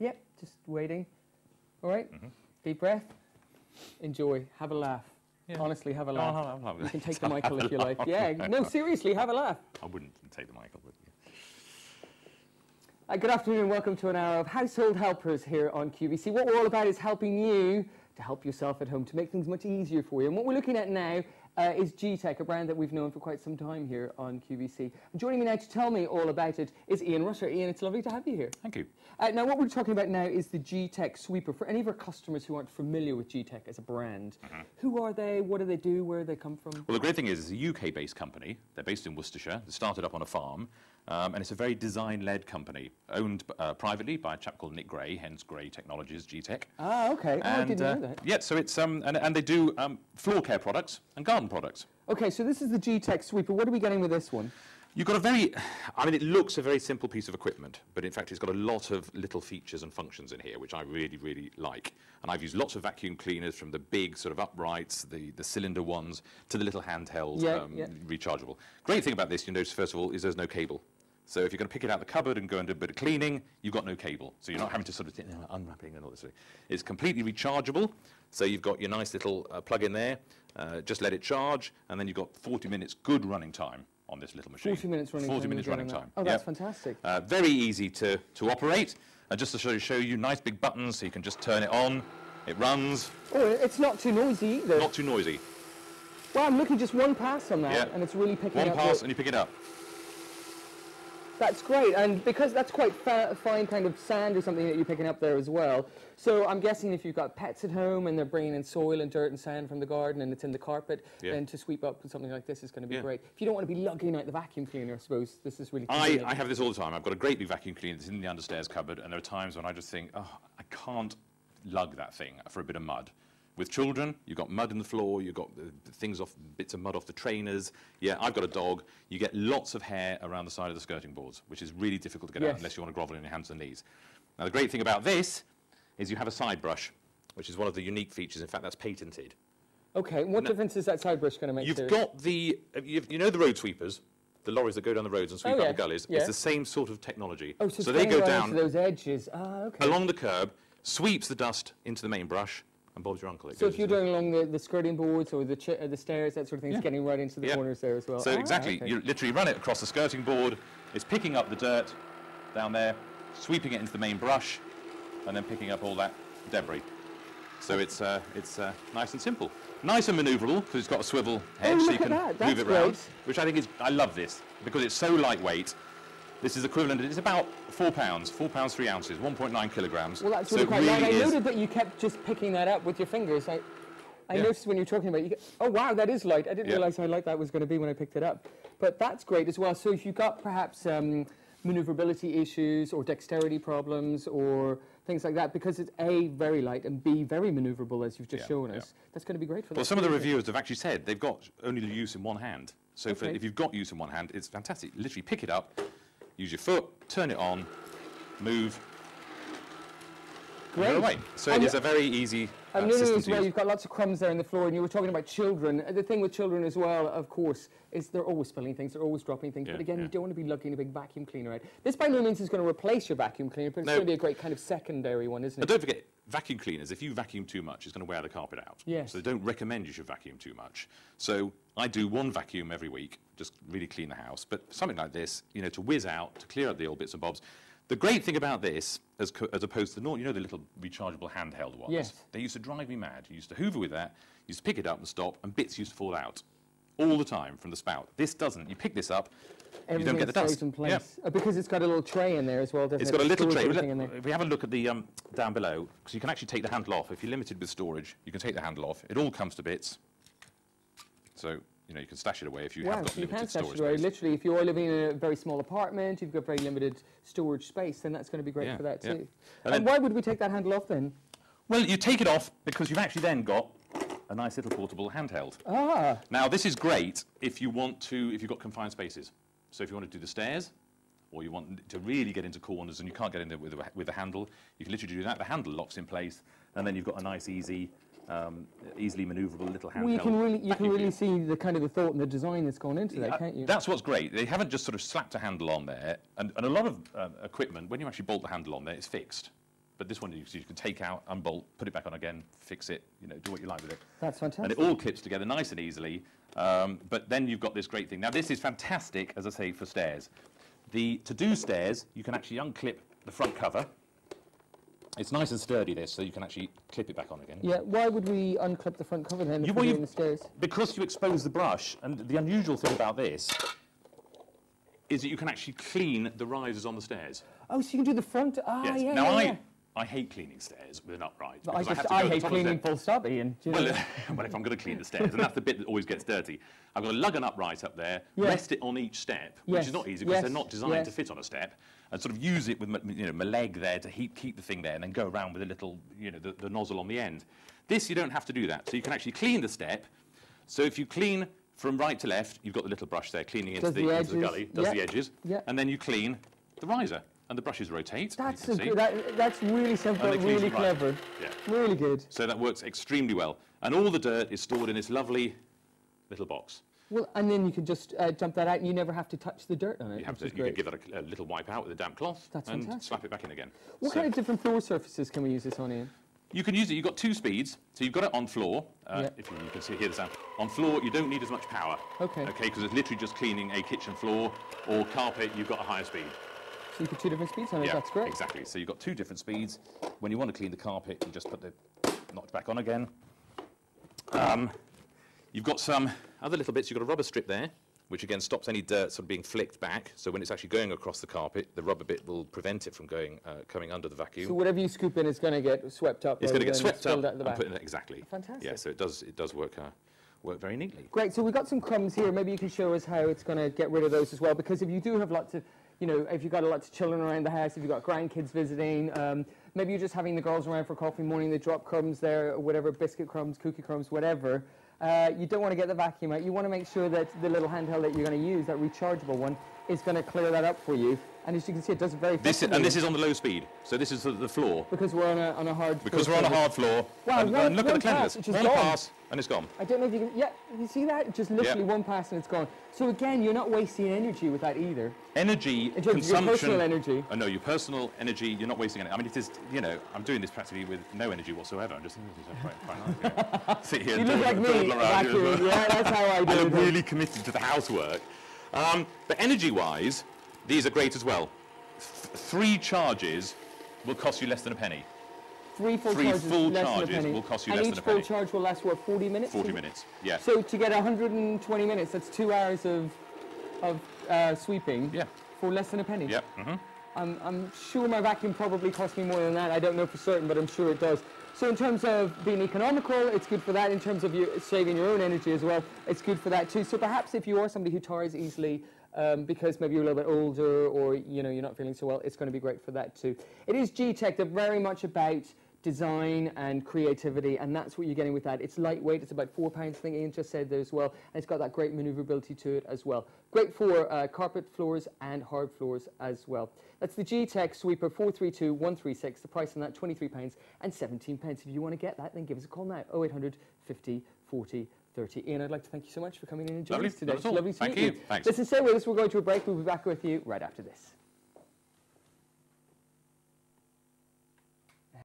Yep, just waiting. All right, deep breath. Enjoy, have a laugh. Yeah. Honestly, have a laugh. You can take the Michael if you like. Yeah, no, seriously, have a laugh. I wouldn't take the Michael, but good afternoon and welcome to an hour of Household Helpers here on QVC. What we're all about is helping you to help yourself at home, to make things much easier for you. And what we're looking at now is GTech, a brand that we've known for quite some time here on QVC. And joining me now to tell me all about it is Ian Rutter. Ian, it's lovely to have you here. Thank you. Now, what we're talking about now is the GTech sweeper. For any of our customers who aren't familiar with GTech as a brand, who are they, what do they do, where do they come from? Well, the great thing is it's a UK-based company. They're based in Worcestershire. They started up on a farm, and it's a very design-led company, owned privately by a chap called Nick Gray, hence Gray Technologies, GTech. Ah, okay. I didn't know that. Yeah, so it's, and they do floor care products and garden products. Okay, so this is the GTech sweeper. What are we getting with this one? You've got a very, I mean, it looks a very simple piece of equipment, but in fact it's got a lot of little features and functions in here, which I really, really like. And I've used lots of vacuum cleaners, from the big sort of uprights, the cylinder ones, to the little handheld rechargeable. Great thing about this, you notice, first of all, is there's no cable. So if you're going to pick it out of the cupboard and go and do a bit of cleaning, you've got no cable. So you're not having to sort of unwrapping and all this. It's completely rechargeable. So you've got your nice little plug in there. Just let it charge, and then you've got 40 minutes good running time on this little machine. 40 minutes running time. 40 minutes running time. Oh, that's fantastic. Very easy to operate. And just to show you, nice big buttons, so you can just turn it on. It runs. Oh, it's not too noisy either. Not too noisy. Well, I'm looking just one pass on that, and it's really picking up. One pass, and you pick it up. That's great, and because that's quite fine kind of sand or something that you're picking up there as well. So I'm guessing if you've got pets at home and they're bringing in soil and dirt and sand from the garden and it's in the carpet, then to sweep up something like this is going to be great. If you don't want to be lugging out the vacuum cleaner, I suppose this is really convenient. I have this all the time. I've got a great big vacuum cleaner that's in the understairs cupboard, and there are times when I just think, oh, I can't lug that thing for a bit of mud. With children, you've got mud in the floor, you've got things off, bits of mud off the trainers. Yeah, I've got a dog. You get lots of hair around the side of the skirting boards, which is really difficult to get out unless you want to grovel in your hands and knees. Now, the great thing about this is you have a side brush, which is one of the unique features. In fact, that's patented. Okay, what difference is that side brush going to make? You've got the, you know the road sweepers, the lorries that go down the roads and sweep up the gullies? It's the same sort of technology. Oh, so they go down those edges. Along the curb, sweeps the dust into the main brush, and Bob's your uncle. So if you're going along the skirting boards or the stairs, that sort of thing, it's getting right into the corners there as well. So exactly, you literally run it across the skirting board, it's picking up the dirt down there, sweeping it into the main brush, and then picking up all that debris. So it's nice and simple. Nice and manoeuvrable, because it's got a swivel head, so you can move it around. Which I think is, I love this, because it's so lightweight. This is equivalent, it's about 4 pounds, 4 pounds 3 ounces, 1.9 kilograms. Well, that's really quite light. I noted that you kept just picking that up with your fingers. I noticed when you were talking about it, oh wow, that is light. I didn't realise how light that was going to be when I picked it up. But that's great as well. So if you've got perhaps manoeuvrability issues or dexterity problems or things like that, because it's A, very light, and B, very manoeuvrable, as you've just shown us, that's going to be great for that. Well, some of the reviewers have actually said they've got only use in one hand. So if you've got use in one hand, it's fantastic. Literally pick it up, use your foot, turn it on, move, great. Away. So it's a very easy I'm noticing as well, you've got lots of crumbs there on the floor, and you were talking about children. The thing with children as well, of course, is they're always spilling things, they're always dropping things, but again, you don't want to be lugging a big vacuum cleaner out. This by no means is going to replace your vacuum cleaner, but it's going to be a great kind of secondary one, isn't it? But don't forget, vacuum cleaners, if you vacuum too much, it's going to wear the carpet out. Yes. So they don't recommend you should vacuum too much. So I do one vacuum every week, just really clean the house. But something like this, you know, to whiz out, to clear up the old bits and bobs. The great thing about this, as opposed to the, you know, the little rechargeable handheld ones? Yes. They used to drive me mad. You used to hoover with that, you used to pick it up and stop, and bits used to fall out all the time from the spout. This doesn't. You pick this up, you don't get the dust. In place. Because it's got a little tray in there as well, doesn't it? It's got a little tray. If we have a look at the down below, because you can actually take the handle off. If you're limited with storage, you can take the handle off. It all comes to bits. So, you know, you can stash it away if you have got limited storage space. Literally, if you're living in a very small apartment, you've got very limited storage space, then that's going to be great for that too. And why would we take that handle off then? Well, you take it off because you've actually then got a nice little portable handheld. Now, this is great if you want to, if you've got confined spaces. So if you want to do the stairs, or you want to really get into corners and you can't get in there with the handle, you can literally do that. The handle locks in place, and then you've got a nice, easy, easily manoeuvrable little handheld. Well, you can really see the kind of the thought and the design that's gone into that, can't you? That's what's great. They haven't just sort of slapped a handle on there, and a lot of equipment, when you actually bolt the handle on there, it's fixed. but this one you can take out, unbolt, put it back on again, fix it, you know, do what you like with it. That's fantastic. And it all clips together nice and easily. But then you've got this great thing. Now this is fantastic, as I say, for stairs. To do stairs, you can actually unclip the front cover. It's nice and sturdy, this, so you can actually clip it back on again. Yeah, why would we unclip the front cover then if we're doing the stairs? Because you expose the brush, and the unusual thing about this is that you can actually clean the risers on the stairs. Oh, so you can do the front? Ah, yes. yeah, now, yeah. I hate cleaning stairs with an upright. I hate cleaning full stop, Ian. Well, well, if I'm going to clean the stairs, and that's the bit that always gets dirty, I've got to lug an upright up there, rest it on each step, which is not easy because they're not designed to fit on a step, and sort of use it with my leg there to keep the thing there, and then go around with a little, the nozzle on the end. This, you don't have to do that. So you can actually clean the step. So if you clean from right to left, you've got the little brush there cleaning into the gully, does the edges, and then you clean the riser. And the brushes rotate. That's that's really simple, really clever. Yeah. Really good. So that works extremely well. And all the dirt is stored in this lovely little box. Well, and then you can just dump that out and you never have to touch the dirt on it. You can give that a little wipe out with a damp cloth and slap it back in again. What kind of different floor surfaces can we use this on, Ian? You can use it, you've got 2 speeds. So you've got it on floor. If you can hear the sound. On floor, you don't need as much power. Okay, because it's literally just cleaning a kitchen floor or carpet, you've got a higher speed. So you put 2 different speeds on it, that's great. Exactly. So you've got 2 different speeds. When you want to clean the carpet, you just put the notch back on again. You've got some other little bits. You've got a rubber strip there, which again stops any dirt sort of being flicked back. So when it's actually going across the carpet, the rubber bit will prevent it from coming under the vacuum. So whatever you scoop in is going to get swept up. It's going to get swept up and put in exactly. Fantastic. Yeah, so it does work very neatly. Great. So we've got some crumbs here. Maybe you can show us how it's going to get rid of those as well, because if you do have lots of if you've got lots of children around the house, if you've got grandkids visiting, maybe you're just having the girls around for coffee morning, they drop crumbs there, or whatever, biscuit crumbs, cookie crumbs, whatever. You don't want to get the vacuum out. You want to make sure that the little handheld that you're going to use, that rechargeable one, is going to clear that up for you. And as you can see, it does it very effectively. And this is on the low speed, so this is the floor. Because we're on a hard floor. Because we're on a hard floor. Wow, and look at the cleanliness. One pass, and it's gone. I don't know if you can... Yeah, you see that? Just literally one pass and it's gone. So again, you're not wasting energy with that either. Energy in terms consumption... of your personal energy. Oh, no, your personal energy, you're not wasting any. I mean, it is, I'm doing this practically with no energy whatsoever. I'm just quite nice. Sit here you look like me, vacuuming. Yeah, that's how I do it. I'm really committed to the housework. But energy-wise, these are great as well. 3 charges will cost you less than a penny. 3 full charges will cost you less than a penny. And each full charge will last, what, 40 minutes? 40 minutes, yeah. So to get 120 minutes, that's 2 hours of sweeping for less than a penny? Yeah. I'm sure my vacuum probably cost me more than that. I don't know for certain, but I'm sure it does. So in terms of being economical, it's good for that. In terms of you saving your own energy as well, it's good for that too. So perhaps if you are somebody who tires easily, because maybe you're a little bit older or you're not feeling so well, it's going to be great for that too. It is GTech. They're very much about design and creativity, and that's what you're getting with that. It's lightweight. It's about 4 pounds. I think Ian just said there as well, and it's got that great maneuverability to it as well. Great for carpet floors and hard floors as well. That's the GTech Sweeper 432136. The price on that £23 and 17 pence. If you want to get that, then give us a call now. 0800 50 40 30. Ian, I'd like to thank you so much for coming in and joining us today. Lovely to meet you. Thanks. Listen, stay with us. We're going to a break. We'll be back with you right after this.